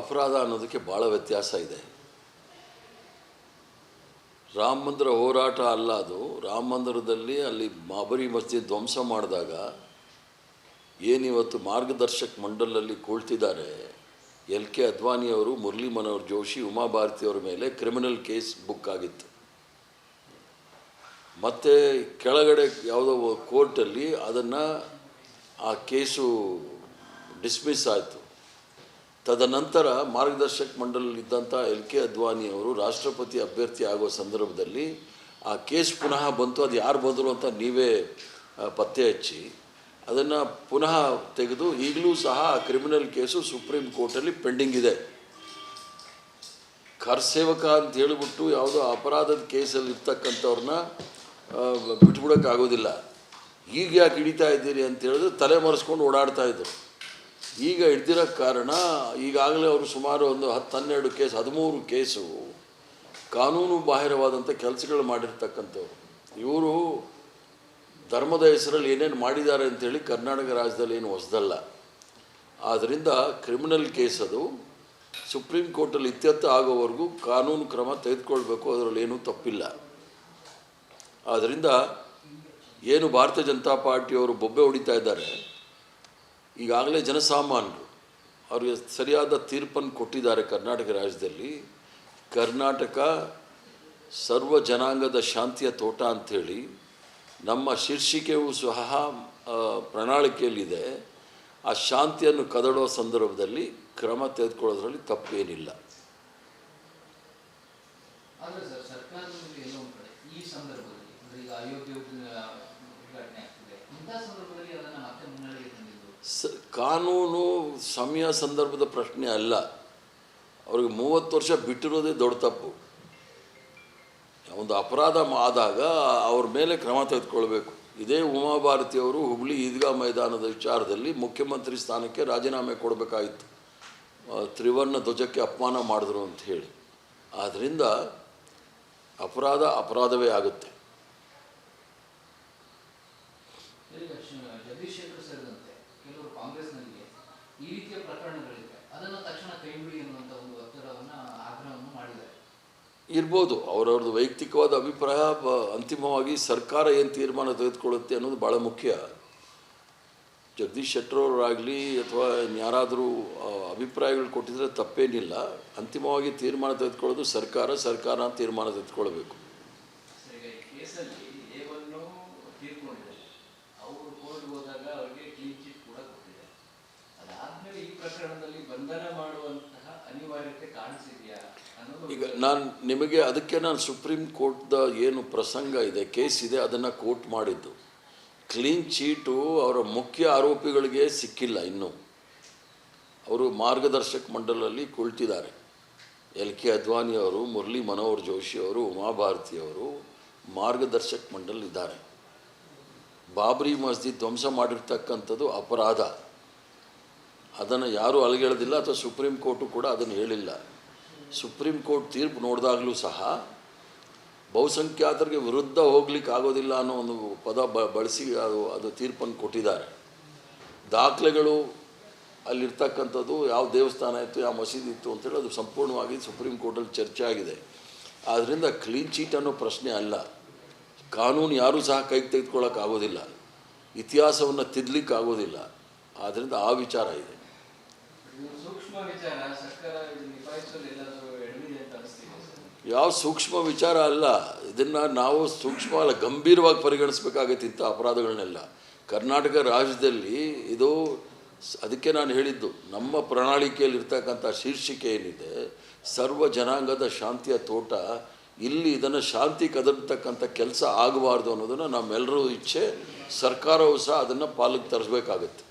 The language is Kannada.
ಅಪರಾಧ ಅನ್ನೋದಕ್ಕೆ ಭಾಳ ವ್ಯತ್ಯಾಸ ಇದೆ. ರಾಮ ಮಂದಿರ ಹೋರಾಟ ಅಲ್ಲ ಅದು. ರಾಮ ಮಂದಿರದಲ್ಲಿ ಅಲ್ಲಿ ಬಾಬರಿ ಮಸ್ಜಿದ್ ಧ್ವಂಸ ಮಾಡಿದಾಗ ಏನಿವತ್ತು ಮಾರ್ಗದರ್ಶಕ್ ಮಂಡಲಲ್ಲಿ ಕೂಳ್ತಿದ್ದಾರೆ, LK ಅದ್ವಾನಿಯವರು, ಮುರಳಿ ಮನೋಹರ್ ಜೋಶಿ, ಉಮಾ ಭಾರತಿಯವರ ಮೇಲೆ ಕ್ರಿಮಿನಲ್ ಕೇಸ್ ಬುಕ್ ಆಗಿತ್ತು. ಮತ್ತು ಕೆಳಗಡೆ ಯಾವುದೋ ಕೋರ್ಟಲ್ಲಿ ಅದನ್ನು ಆ ಕೇಸು ಡಿಸ್ಮಿಸ್ ಆಯಿತು. ತದನಂತರ ಮಾರ್ಗದರ್ಶಕ ಮಂಡಲದಲ್ಲಿದ್ದಂಥ LK ಅದ್ವಾನಿಯವರು ರಾಷ್ಟ್ರಪತಿ ಅಭ್ಯರ್ಥಿ ಆಗೋ ಸಂದರ್ಭದಲ್ಲಿ ಆ ಕೇಸ್ ಪುನಃ ಬಂತು. ಅದು ಯಾರು ಬಂದರು ಅಂತ ನೀವೇ ಪತ್ತೆ ಹಚ್ಚಿ ಅದನ್ನು ಪುನಃ ತೆಗೆದು ಈಗಲೂ ಸಹ ಆ ಕ್ರಿಮಿನಲ್ ಕೇಸು ಸುಪ್ರೀಂ ಕೋರ್ಟಲ್ಲಿ ಪೆಂಡಿಂಗ್ ಇದೆ. ಕರ್ಸೇವಕ ಅಂತ ಹೇಳಿಬಿಟ್ಟು ಯಾವುದೋ ಅಪರಾಧದ ಕೇಸಲ್ಲಿ ಇರ್ತಕ್ಕಂಥವ್ರನ್ನ ಬಿಟ್ಬಿಡೋಕ್ಕಾಗೋದಿಲ್ಲ. ಈಗ ಯಾಕೆ ಹಿಡಿತಾ ಇದ್ದೀರಿ ಅಂತ ಹೇಳಿದ್ರೆ ತಲೆ ಮರೆಸ್ಕೊಂಡು ಓಡಾಡ್ತಾಯಿದ್ರು. ಈಗ ಹಿಡ್ದಿರೋ ಕಾರಣ ಈಗಾಗಲೇ ಅವರು ಸುಮಾರು ಒಂದು 10-12 ಕೇಸ್ 13 ಕೇಸು ಕಾನೂನು ಬಾಹಿರವಾದಂಥ ಕೆಲಸಗಳು ಮಾಡಿರ್ತಕ್ಕಂಥವ್ರು. ಇವರು ಧರ್ಮದ ಹೆಸರಲ್ಲಿ ಏನೇನು ಮಾಡಿದ್ದಾರೆ ಅಂಥೇಳಿ ಕರ್ನಾಟಕ ರಾಜ್ಯದಲ್ಲಿ ಏನು ಹೊಸದಲ್ಲ. ಆದ್ದರಿಂದ ಕ್ರಿಮಿನಲ್ ಕೇಸ್ ಅದು ಸುಪ್ರೀಂ ಕೋರ್ಟಲ್ಲಿ ಇತ್ಯರ್ಥ ಆಗೋವರೆಗೂ ಕಾನೂನು ಕ್ರಮ ತೆಗೆದುಕೊಳ್ಬೇಕು, ಅದರಲ್ಲಿ ಏನೂ ತಪ್ಪಿಲ್ಲ. ಆದ್ದರಿಂದ ಏನು ಭಾರತೀಯ ಜನತಾ ಪಾರ್ಟಿಯವರು ಬೊಬ್ಬೆ ಹೊಡಿತಾ ಇದ್ದಾರೆ, ಈಗಾಗಲೇ ಜನಸಾಮಾನ್ಯರು ಅವ್ರಿಗೆ ಸರಿಯಾದ ತೀರ್ಪನ್ನು ಕೊಟ್ಟಿದ್ದಾರೆ. ಕರ್ನಾಟಕ ರಾಜ್ಯದಲ್ಲಿ ಕರ್ನಾಟಕ ಸರ್ವ ಜನಾಂಗದ ಶಾಂತಿಯ ತೋಟ ಅಂಥೇಳಿ ನಮ್ಮ ಶೀರ್ಷಿಕೆಯೂ ಸಹ ಪ್ರಣಾಳಿಕೆಯಲ್ಲಿದೆ. ಆ ಶಾಂತಿಯನ್ನು ಕದಡೋ ಸಂದರ್ಭದಲ್ಲಿ ಕ್ರಮ ತೆಗೆದುಕೊಳ್ಳೋದ್ರಲ್ಲಿ ತಪ್ಪೇನಿಲ್ಲ. ಕಾನೂನು ಸಮಯ ಸಂದರ್ಭದ ಪ್ರಶ್ನೆ ಅಲ್ಲ. ಅವ್ರಿಗೆ 30 ವರ್ಷ ಬಿಟ್ಟಿರೋದೇ ದೊಡ್ಡ ತಪ್ಪು. ಒಂದು ಅಪರಾಧ ಆದಾಗ ಅವ್ರ ಮೇಲೆ ಕ್ರಮ ತೆಗೆದುಕೊಳ್ಬೇಕು. ಇದೇ ಉಮಾ ಭಾರತಿಯವರು ಹುಬ್ಳಿ ಈದ್ಗಾ ಮೈದಾನದ ವಿಚಾರದಲ್ಲಿ ಮುಖ್ಯಮಂತ್ರಿ ಸ್ಥಾನಕ್ಕೆ ರಾಜೀನಾಮೆ ಕೊಡಬೇಕಾಗಿತ್ತು, ತ್ರಿವರ್ಣ ಧ್ವಜಕ್ಕೆ ಅಪಮಾನ ಮಾಡಿದ್ರು ಅಂತ ಹೇಳಿ. ಆದ್ದರಿಂದ ಅಪರಾಧವೇ ಆಗುತ್ತೆ. ಇರ್ಬೋದು, ಅವರವ್ರದ್ದು ವೈಯಕ್ತಿಕವಾದ ಅಭಿಪ್ರಾಯ. ಅಂತಿಮವಾಗಿ ಸರ್ಕಾರ ಏನು ತೀರ್ಮಾನ ತೆಗೆದುಕೊಳ್ಳುತ್ತೆ ಅನ್ನೋದು ಭಾಳ ಮುಖ್ಯ. ಜಗದೀಶ್ ಶೆಟ್ಟರವರಾಗಲಿ ಅಥವಾ ಯಾರಾದರೂ ಅಭಿಪ್ರಾಯಗಳು ಕೊಟ್ಟಿದ್ರೆ ತಪ್ಪೇನಿಲ್ಲ. ಅಂತಿಮವಾಗಿ ತೀರ್ಮಾನ ತೆಗೆದುಕೊಳ್ಳೋದು ಸರ್ಕಾರ ತೀರ್ಮಾನ ತೆಗೆದುಕೊಳ್ಬೇಕು. ಈಗ ನಿಮಗೆ ಅದಕ್ಕೆ ನಾನು ಸುಪ್ರೀಂ ಕೋರ್ಟ್ದ ಏನು ಪ್ರಸಂಗ ಇದೆ, ಕೇಸ್ ಇದೆ, ಅದನ್ನು ಕೋರ್ಟ್ ಮಾಡಿದ್ದು. ಕ್ಲೀನ್ ಚೀಟು ಅವರ ಮುಖ್ಯ ಆರೋಪಿಗಳಿಗೆ ಸಿಕ್ಕಿಲ್ಲ ಇನ್ನೂ. ಅವರು ಮಾರ್ಗದರ್ಶಕ ಮಂಡಲಲ್ಲಿ ಕುಳಿತಿದ್ದಾರೆ. LK ಅದ್ವಾನಿಯವರು, ಮುರಳಿ ಮನೋಹರ್ ಜೋಶಿಯವರು, ಉಮಾ ಭಾರತಿಯವರು ಮಾರ್ಗದರ್ಶಕ ಮಂಡಲಿದ್ದಾರೆ. ಬಾಬರಿ ಮಸ್ಜಿದ್ ಧ್ವಂಸ ಮಾಡಿರ್ತಕ್ಕಂಥದ್ದು ಅಪರಾಧ. ಅದನ್ನು ಯಾರೂ ಅಲಗೇಳೋದಿಲ್ಲ, ಅಥವಾ ಸುಪ್ರೀಂ ಕೋರ್ಟು ಕೂಡ ಅದನ್ನು ಹೇಳಿಲ್ಲ. ಸುಪ್ರೀಂ ಕೋರ್ಟ್ ತೀರ್ಪು ನೋಡಿದಾಗಲೂ ಸಹ ಬಹುಸಂಖ್ಯಾತರಿಗೆ ವಿರುದ್ಧ ಹೋಗ್ಲಿಕ್ಕೆ ಆಗೋದಿಲ್ಲ ಅನ್ನೋ ಒಂದು ಪದ ಬಳಸಿ ಅದು ತೀರ್ಪನ್ನು ಕೊಟ್ಟಿದ್ದಾರೆ. ದಾಖಲೆಗಳು ಅಲ್ಲಿರ್ತಕ್ಕಂಥದ್ದು ಯಾವ ದೇವಸ್ಥಾನ ಇತ್ತು, ಯಾವ ಮಸೀದಿ ಇತ್ತು ಅಂತೇಳಿ ಅದು ಸಂಪೂರ್ಣವಾಗಿ ಸುಪ್ರೀಂ ಕೋರ್ಟಲ್ಲಿ ಚರ್ಚೆ ಆಗಿದೆ. ಆದ್ದರಿಂದ ಕ್ಲೀನ್ ಚೀಟ್ ಅನ್ನೋ ಪ್ರಶ್ನೆ ಅಲ್ಲ. ಕಾನೂನು ಯಾರೂ ಸಹ ಕೈಗೆ ತೆಗೆದುಕೊಳ್ಳೋಕ್ಕಾಗೋದಿಲ್ಲ, ಇತಿಹಾಸವನ್ನು ತಿದ್ದಲಿಕ್ಕೆ ಆಗೋದಿಲ್ಲ. ಆದ್ದರಿಂದ ಆ ವಿಚಾರ ಇದೆ. ಯಾವ ಸೂಕ್ಷ್ಮ ವಿಚಾರ ಅಲ್ಲ. ಇದನ್ನು ನಾವು ಸೂಕ್ಷ್ಮ ಅಲ್ಲ, ಗಂಭೀರವಾಗಿ ಪರಿಗಣಿಸಬೇಕಾಗತ್ತೆ ಇಂಥ ಅಪರಾಧಗಳನ್ನೆಲ್ಲ. ಕರ್ನಾಟಕ ರಾಜ್ಯದಲ್ಲಿ ಇದು, ಅದಕ್ಕೆ ನಾನು ಹೇಳಿದ್ದು, ನಮ್ಮ ಪ್ರಣಾಳಿಕೆಯಲ್ಲಿರ್ತಕ್ಕಂಥ ಶೀರ್ಷಿಕೆ ಏನಿದೆ, ಸರ್ವ ಜನಾಂಗದ ಶಾಂತಿಯ ತೋಟ, ಇಲ್ಲಿ ಇದನ್ನು ಶಾಂತಿ ಕದರ್ತಕ್ಕಂಥ ಕೆಲಸ ಆಗಬಾರ್ದು ಅನ್ನೋದನ್ನು ನಮ್ಮೆಲ್ಲರೂ ಇಚ್ಛೆ. ಸರ್ಕಾರವೂ ಸಹ ಅದನ್ನು ಪಾಲಕ್ಕೆ ತರಿಸಬೇಕಾಗತ್ತೆ.